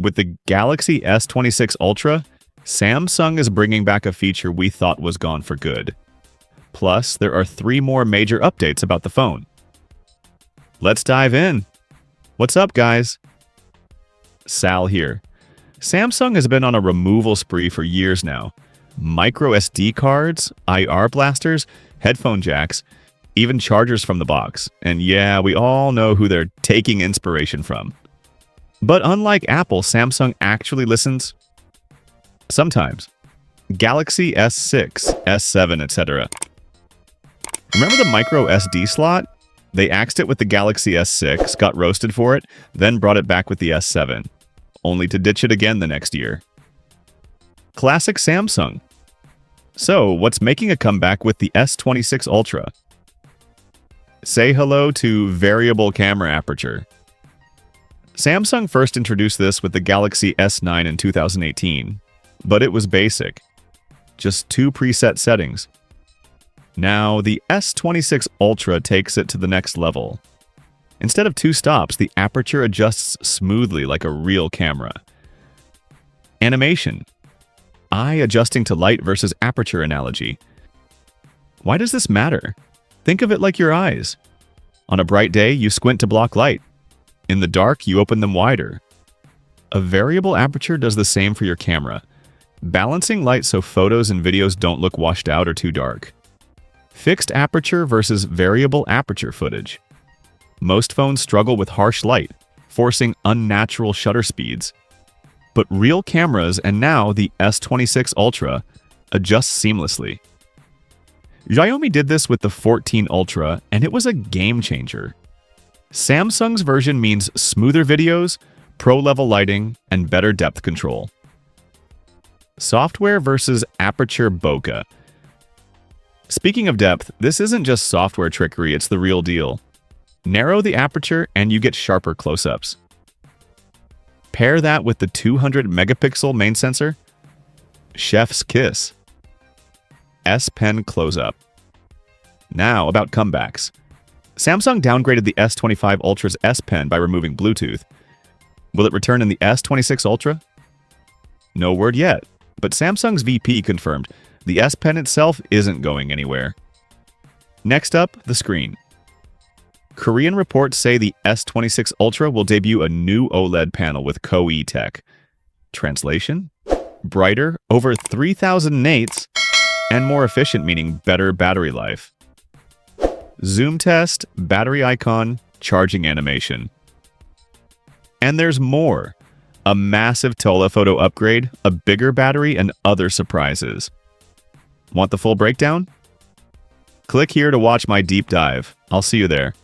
With the Galaxy S26 Ultra, Samsung is bringing back a feature we thought was gone for good. Plus, there are 3 more major updates about the phone. Let's dive in. What's up, guys? Sal here. Samsung has been on a removal spree for years now. Micro SD cards, IR blasters, headphone jacks, even chargers from the box. And yeah, we all know who they're taking inspiration from. But unlike Apple, Samsung actually listens. Sometimes. Galaxy S6, S7, etc. Remember the micro SD slot? They axed it with the Galaxy S6, got roasted for it, then brought it back with the S7, only to ditch it again the next year. Classic Samsung. So, what's making a comeback with the S26 Ultra? Say hello to variable camera aperture. Samsung first introduced this with the Galaxy S9 in 2018, but it was basic. Just 2 preset settings. Now, the S26 Ultra takes it to the next level. Instead of 2 stops, the aperture adjusts smoothly like a real camera. Animation. Eye adjusting to light versus aperture analogy. Why does this matter? Think of it like your eyes. On a bright day, you squint to block light. In the dark, you open them wider. A variable aperture does the same for your camera, balancing light so photos and videos don't look washed out or too dark. Fixed aperture versus variable aperture footage. Most phones struggle with harsh light, forcing unnatural shutter speeds. But real cameras, and now the S26 Ultra, adjust seamlessly. Xiaomi did this with the 14 Ultra, and it was a game changer. Samsung's version means smoother videos, pro-level lighting, and better depth control. Software versus aperture bokeh. Speaking of depth, this isn't just software trickery, it's the real deal. Narrow the aperture and you get sharper close-ups. Pair that with the 200 megapixel main sensor. Chef's kiss. S Pen close-up. Now about comebacks. Samsung downgraded the S25 Ultra's S Pen by removing Bluetooth. Will it return in the S26 Ultra? No word yet, but Samsung's VP confirmed the S Pen itself isn't going anywhere. Next up, the screen. Korean reports say the S26 Ultra will debut a new OLED panel with Koei tech. Translation? Brighter, over 3000 nits, and more efficient, meaning better battery life. Zoom test, battery icon, charging animation. And there's more. A massive telephoto upgrade, a bigger battery, and other surprises. Want the full breakdown? Click here to watch my deep dive. I'll see you there.